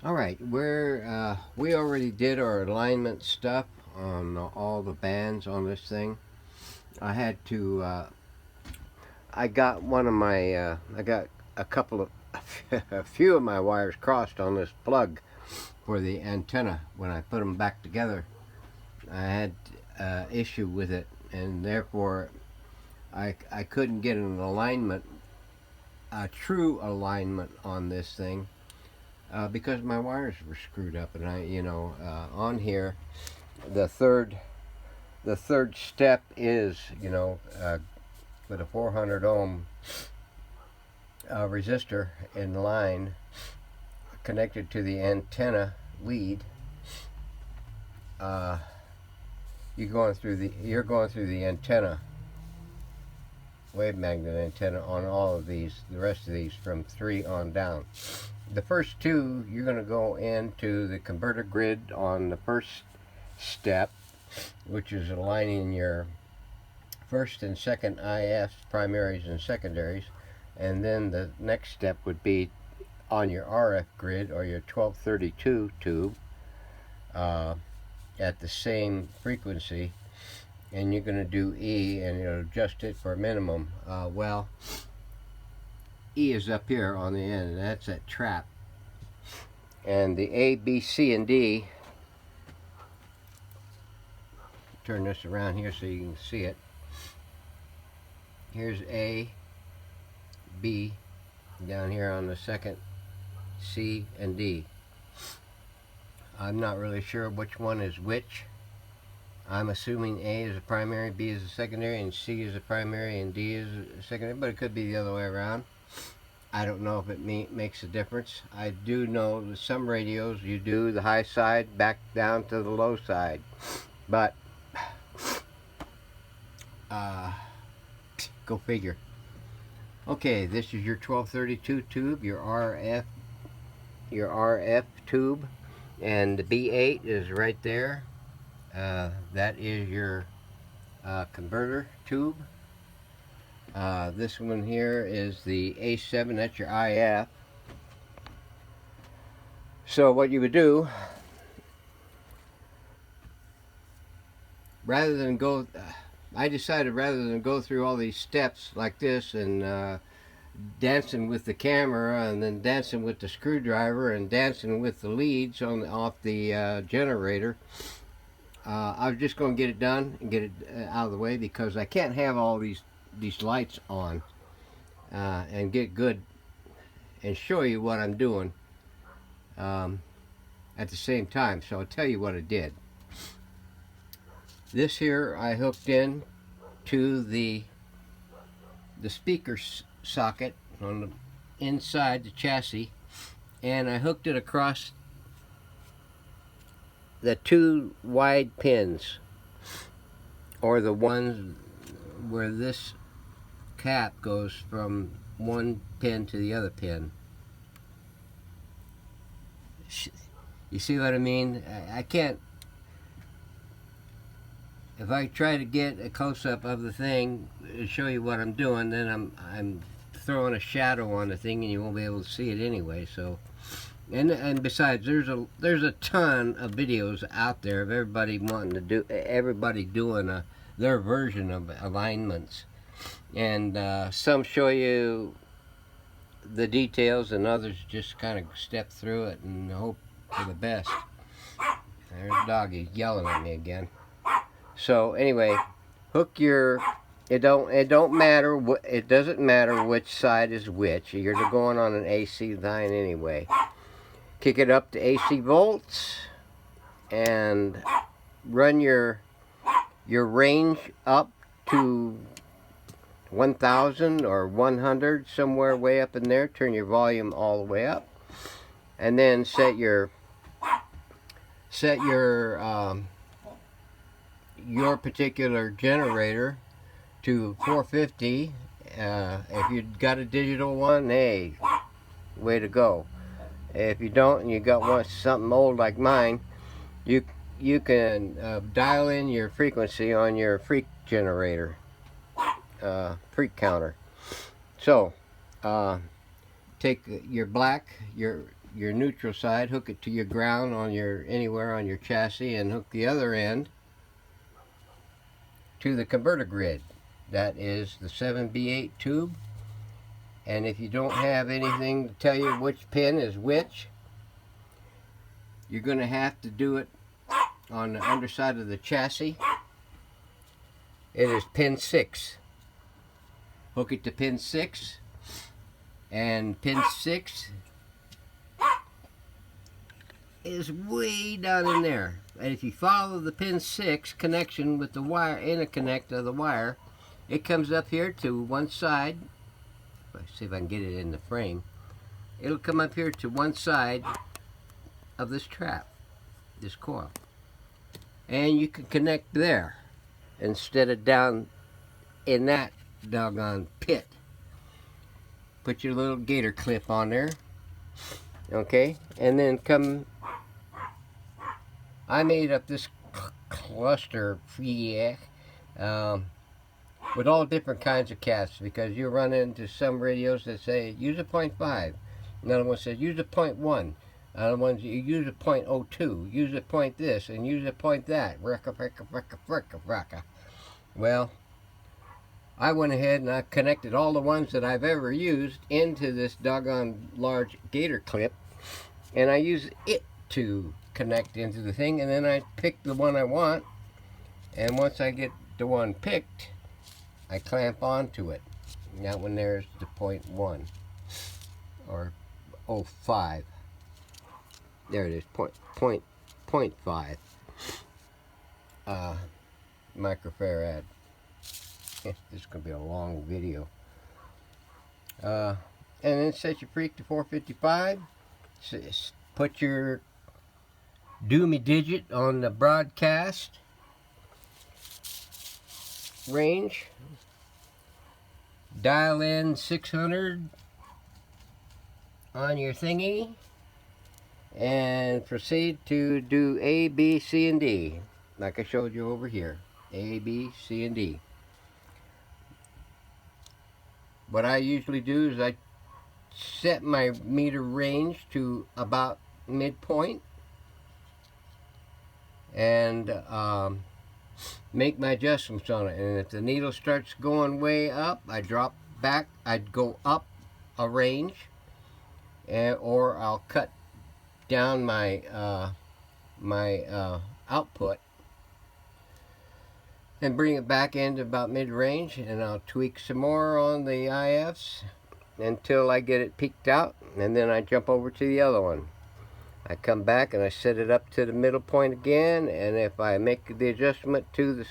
All right, we already did our alignment stuff on all the bands on this thing. I had to. I got one of my. I got a couple of a few of my wires crossed on this plug for the antenna. When I put them back together, I had issue with it, and therefore I couldn't get an alignment, a true alignment on this thing because my wires were screwed up, and on here the third step is with a 400 ohm resistor in line connected to the antenna lead. Uh, you're going through the antenna, wave magnet antenna on all of these. The rest of these from 3 on down. The first two, you're going to go into the converter grid on the first step, which is aligning your first and second IFs, primaries and secondaries, and then the next step would be on your RF grid or your 1232 tube at the same frequency, and you're going to do E and you'll adjust it for minimum. E is up here on the end, and that's that trap. And the A, B, C, and D, turn this around here so you can see it. Here's A, B, down here on the second, C, and D. I'm not really sure which one is which. I'm assuming A is a primary, B is a secondary, and C is a primary, and D is a secondary, but it could be the other way around. I don't know if it makes a difference. I do know that some radios you do the high side back down to the low side, but go figure. Okay, this is your 1232 tube, your RF tube, and the B8 is right there. That is your converter tube. This one here is the A7, that's your IF. So what you would do, I decided rather than go through all these steps like this and dancing with the camera and then dancing with the screwdriver and dancing with the leads off the generator, I was just going to get it done and get it out of the way, because I can't have all these lights on and get good and show you what I'm doing at the same time. So I'll tell you what I did. This here I hooked in to the speaker socket on the inside the chassis, and I hooked it across the 2 wide pins, or the ones where this cap goes from one pin to the other pin. You see what I mean? I can't. If I try to get a close-up of the thing and show you what I'm doing, then I'm throwing a shadow on the thing, and you won't be able to see it anyway. So, and besides, there's a ton of videos out there of everybody doing their version of alignments, and some show you the details, and others just kind of step through it and hope for the best. There's doggy yelling at me again. So anyway, hook your. It doesn't matter which side is which. You're going on an AC line anyway. Kick it up to AC volts and run your range up to 1000 or 100, somewhere way up in there. Turn your volume all the way up, and then set your particular generator to 450. If you've got a digital one, hey, way to go. If you don't, and you got something old like mine, you can dial in your frequency on your freak generator, freak counter. So take your black, your neutral side, hook it to your ground on your anywhere on your chassis, and hook the other end to the converter grid. That is the 7B8 tube. And if you don't have anything to tell you which pin is which, you're going to have to do it on the underside of the chassis. It is pin 6. Hook it to pin 6, and pin 6 is way down in there. And if you follow the pin 6 connection with the wire, interconnect of the wire, it comes up here to one side. Let's see if I can get it in the frame. It'll come up here to one side of this trap, this coil. And you can connect there instead of down in that doggone pit. Put your little gator clip on there. Okay, and then come, I made up this cluster with all different kinds of cats, because you run into some radios that say use a 0.5, another one says use a 0.1, another one you use a 0.02, use a point this and use a point that. Well, I went ahead and I connected all the ones that I've ever used into this doggone large gator clip, and I use it to connect into the thing, and then I pick the one I want, and once I get the one picked, I clamp onto it. Now when there's the 0.1 or 0.5. There it is, 0.5 microfarad. This is going to be a long video. And then set your freak to 455. Put your doomy digit on the broadcast range. Dial in 600 on your thingy. And proceed to do A, B, C, and D. Like I showed you over here. A, B, C, and D. What I usually do is I set my meter range to about midpoint and make my adjustments on it. And if the needle starts going way up, I drop back. I'd go up a range, or I'll cut down my output and bring it back into about mid-range, and I'll tweak some more on the IFs until I get it peaked out, and then I jump over to the other one. I come back and I set it up to the middle point again, and if I make the adjustment to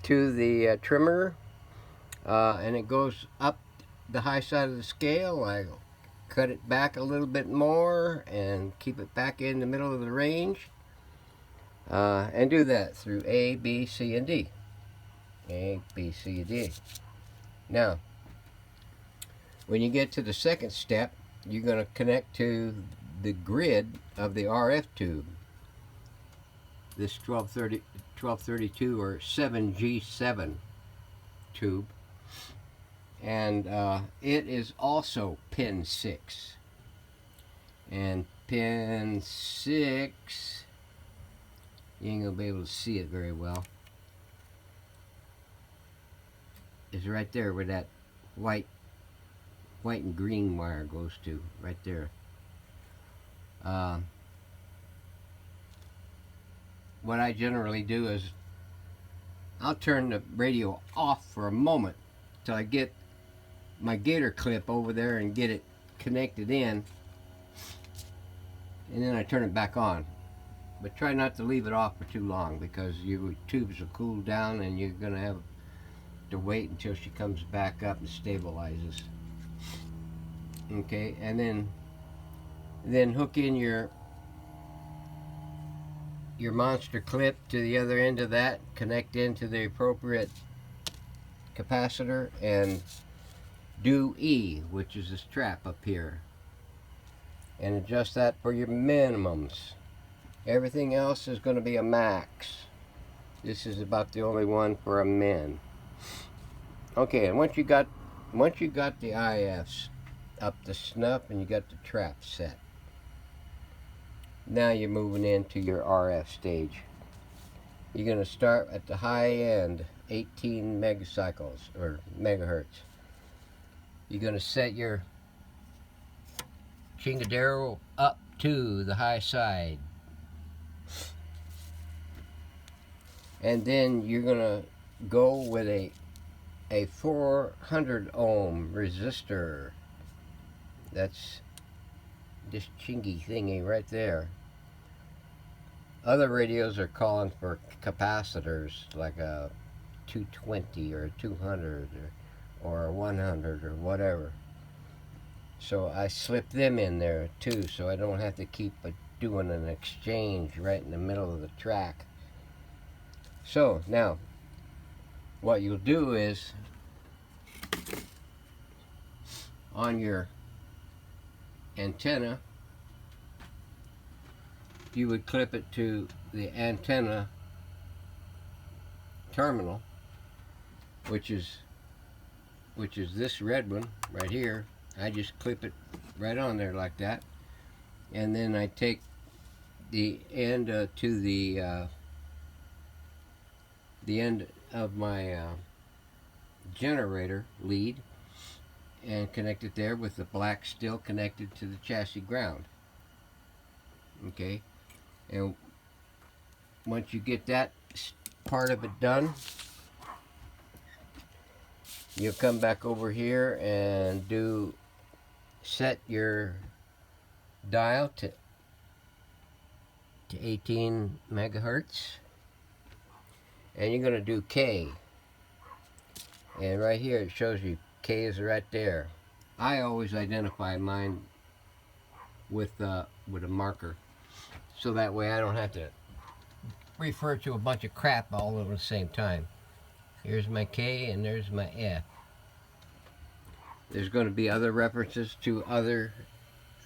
the trimmer and it goes up the high side of the scale, I cut it back a little bit more and keep it back in the middle of the range. And do that through A, B, C, and D. A, B, C, and D. Now, when you get to the second step, you're going to connect to the grid of the RF tube. This 1232 or 7G7 tube. And it is also pin 6. And pin 6... you ain't gonna be able to see it very well. It's right there where that white and green wire goes to, right there. What I generally do is I'll turn the radio off for a moment till I get my gator clip over there and get it connected in, and then I turn it back on. But try not to leave it off for too long, because your tubes will cool down and you're going to have to wait until she comes back up and stabilizes. Okay, and then hook in your monster clip to the other end of that, connect into the appropriate capacitor, and do E, which is this strap up here, and adjust that for your minimums. Everything else is going to be a max. This is about the only one for a min. Okay, and once you got the IFs up to snuff and you got the trap set, Now you're moving into your RF stage. You're going to start at the high end, 18 megacycles or megahertz. You're going to set your chingadero up to the high side. And then you're going to go with a 400 ohm resistor. That's this chingy thingy right there. Other radios are calling for capacitors like a 220 or a 200 or a 100 or whatever. So I slip them in there too, so I don't have to keep doing an exchange right in the middle of the track. So now what you'll do is on your antenna, you would clip it to the antenna terminal, which is this red one right here. I just clip it right on there like that, and then I take the end to the end of my generator lead and connect it there with the black still connected to the chassis ground. Okay, and once you get that part of it done, you'll come back over here and set your dial to 18 megahertz, and you're going to do K, and right here it shows you K is right there. I always identify mine with a marker, so that way I don't have to refer to a bunch of crap all at the same time. Here's my K and there's my F. There's going to be other references to other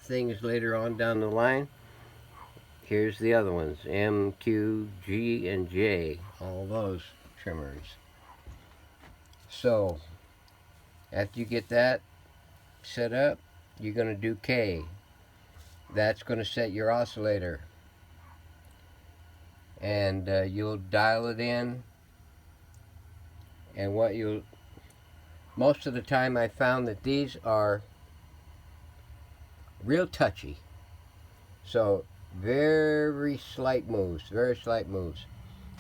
things later on down the line. Here's the other ones, M, Q, G, and J, all those trimmers. So after you get that set up, you're going to do K. That's going to set your oscillator, and you'll dial it in. And most of the time I found that these are real touchy, so very slight moves.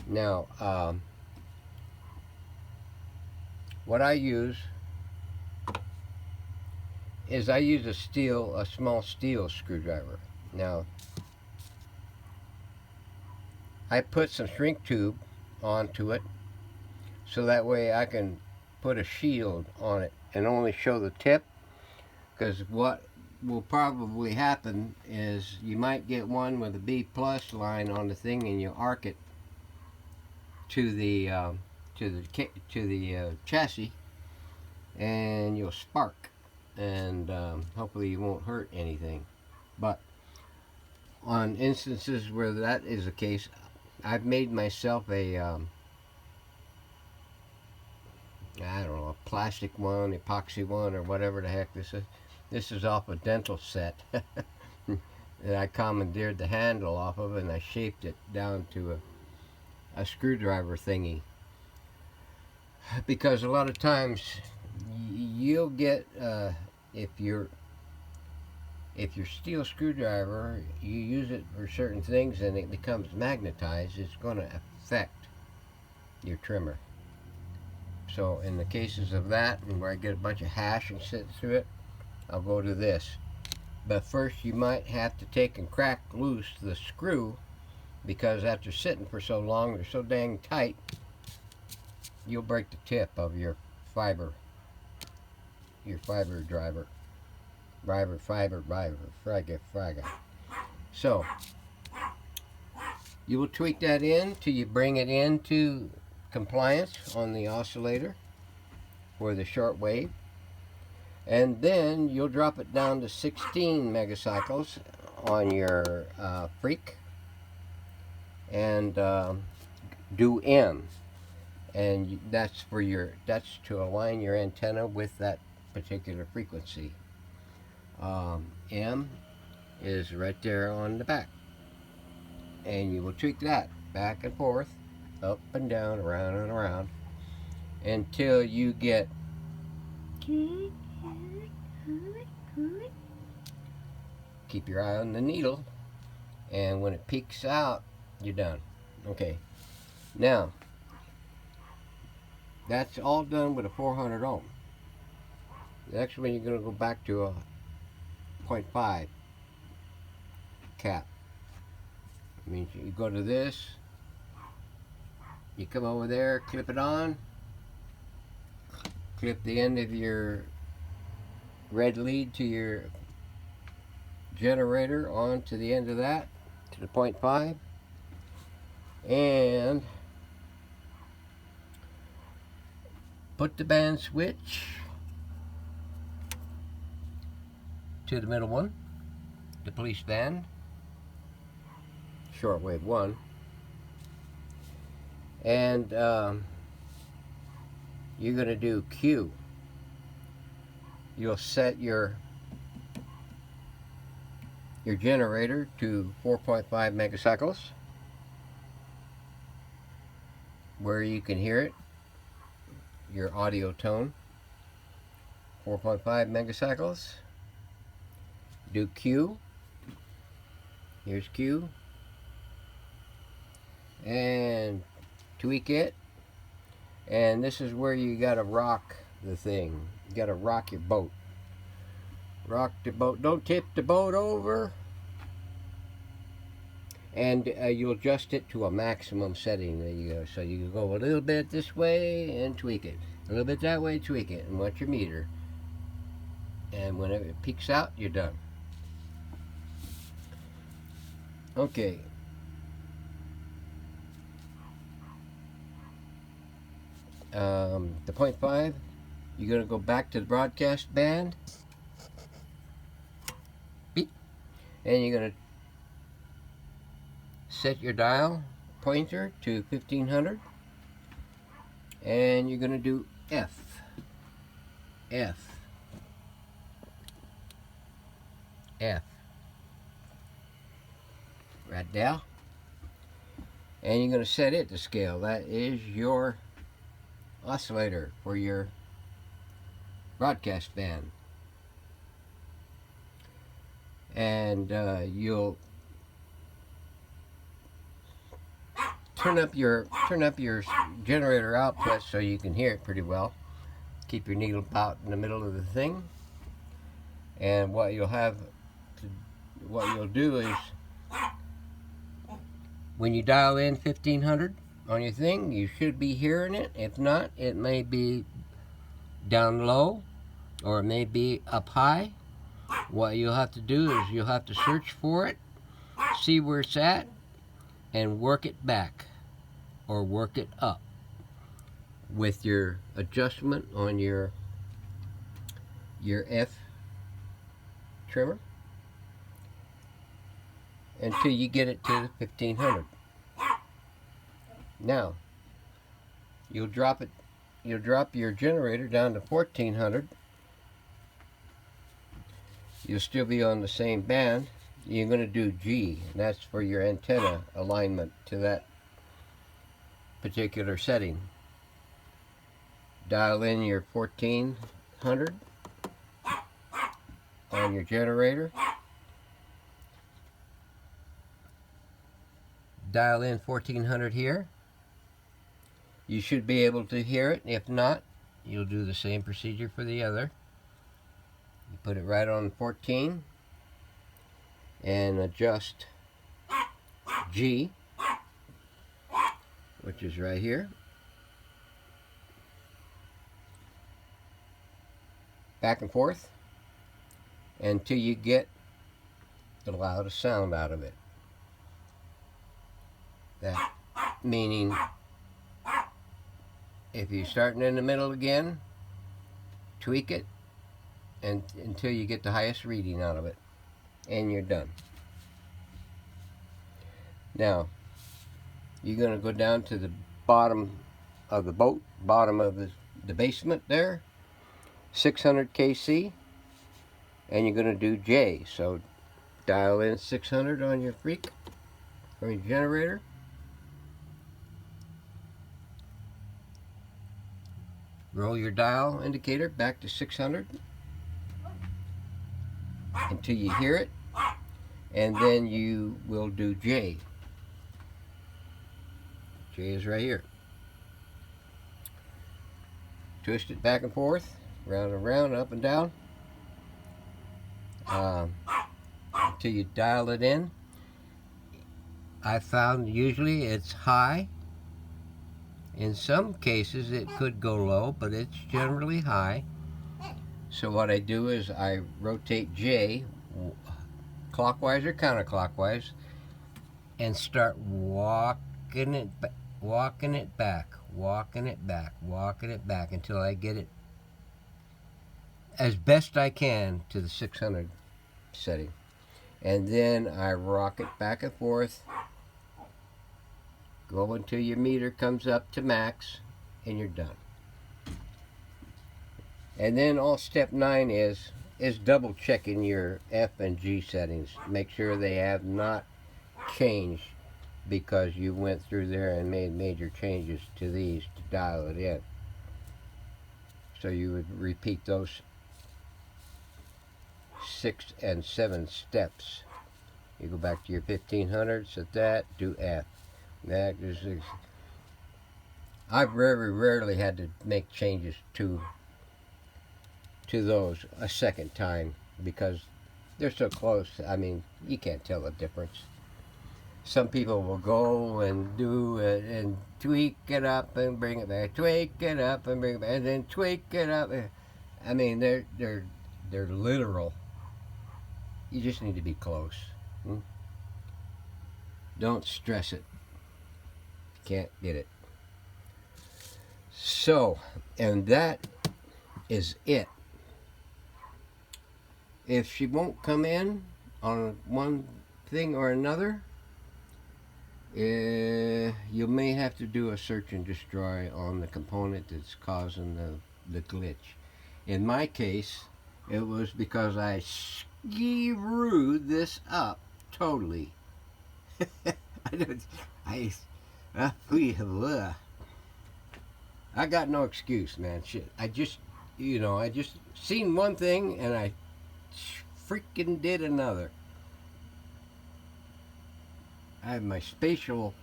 Now what I use is a small steel screwdriver. Now I put some shrink tube onto it, so that way I can put a shield on it and only show the tip, because what will probably happen is you might get one with a B plus line on the thing and you arc it to the chassis, and you'll spark, and hopefully you won't hurt anything. But on instances where that is the case, I've made myself a I don't know, a plastic one, epoxy one, or whatever the heck this is. This is off a dental set that I commandeered the handle off of, and I shaped it down to a screwdriver thingy. Because a lot of times you'll get, if your steel screwdriver, you use it for certain things and it becomes magnetized, it's going to affect your trimmer. So in the cases of that, and where I get a bunch of hash and sit through it, I'll go to this. But first you might have to take and crack loose the screw, because after sitting for so long, they're so dang tight, you'll break the tip of your fiber driver. Fragga. So you will tweak that in till you bring it into compliance on the oscillator for the short wave, and then you'll drop it down to 16 megacycles on your freak, and do M, and that's to align your antenna with that particular frequency. M is right there on the back. And you will tweak that back and forth, up and down, around and around, until you get, keep your eye on the needle, and when it peaks out, you're done. Okay, now that's all done with a 400 ohm. Next one, you're going to go back to a 0.5 cap. I mean, you go to this, you come over there, clip it on, clip the end of your red lead to your generator onto the end of that, to the 0.5, and put the band switch to the middle one, the police band, shortwave 1, and you're going to do Q. You'll set your generator to 4.5 megacycles, where you can hear it, your audio tone, 4.5 megacycles. Do Q. Here's Q. And tweak it. And this is where you gotta rock the thing. You gotta rock your boat. Rock the boat. Don't tip the boat over. And you'll adjust it to a maximum setting. There you go. So you go a little bit this way and tweak it. A little bit that way, tweak it. And watch your meter. And whenever it peaks out, you're done. Okay. The 0.5, you're going to go back to the broadcast band. Beep. And you're going to set your dial pointer to 1500. And you're going to do F. F. F. Right there. And you're going to set it to scale. That is your oscillator for your broadcast band. And you'll turn up your generator output so you can hear it pretty well. Keep your needle out in the middle of the thing. And what you'll do is, when you dial in 1500 on your thing, you should be hearing it. If not, it may be down low or it may be up high. What you'll have to do is you'll have to search for it, see where it's at, and work it back or work it up with your adjustment on your F trimmer until you get it to 1500. Now, you'll drop your generator down to 1400. You'll still be on the same band. You're going to do G, and that's for your antenna alignment to that particular setting. Dial in your 1400 on your generator. Dial in 1400 here. You should be able to hear it. If not, you'll do the same procedure for the other. You put it right on 14 and adjust G, which is right here. Back and forth until you get the loudest sound out of it. That meaning, if you're starting in the middle again, tweak it and until you get the highest reading out of it, and you're done. Now, you're going to go down to the bottom of the boat, bottom of the basement there, 600 kc, and you're going to do J. So dial in 600 on your freak, from your generator. Roll your dial indicator back to 600 until you hear it, and then you will do J. J is right here. Twist it back and forth, round and round, up and down, until you dial it in. I found usually it's high. In some cases it could go low, but it's generally high. So what I do is I rotate J clockwise or counterclockwise and start walking it back, walking it back until I get it as best I can to the 600 setting. And then I rock it back and forth, go until your meter comes up to max, and you're done. And then all step 9 is double checking your F and G settings. Make sure they have not changed because you went through there and made major changes to these to dial it in. So you would repeat those 6 and 7 steps. You go back to your 1500, set that, do F. That is, I've very rarely had to make changes to those a second time because they're so close. I mean, you can't tell the difference. Some people will go and do it and tweak it up and bring it back, tweak it up and bring it back, and then tweak it up. I mean, they're literal. You just need to be close. Don't stress it. Can't get it. So, and that is it. If she won't come in on one thing or another, you may have to do a search and destroy on the component that's causing the glitch. In my case, it was because I screwed this up totally. I got no excuse, man. Shit. I just seen one thing and I freaking did another. My spatial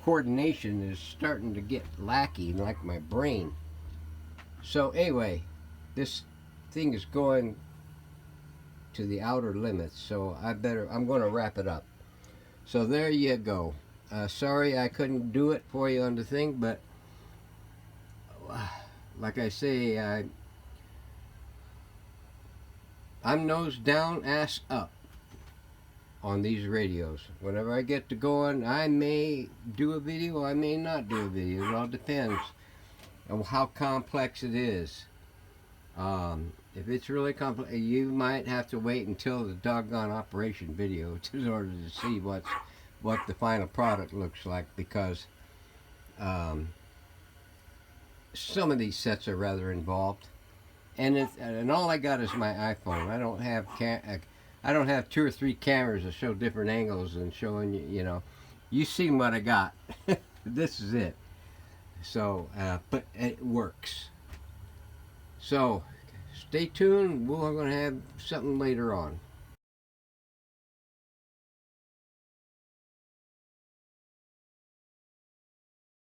coordination is starting to get lackey, like my brain. So anyway, this thing is going to the outer limits, so I'm going to wrap it up. So there you go. Sorry I couldn't do it for you on the thing, but like I say, I'm nose down, ass up on these radios. Whenever I get to going, I may do a video, I may not do a video. It all depends on how complex it is. If it's really complex, you might have to wait until the doggone operation video in order to see what the final product looks like, because some of these sets are rather involved, and all I got is my iPhone. I don't have 2 or 3 cameras that show different angles and showing you. You seen what I got. This is it. So, but it works. So, stay tuned. We're going to have something later on.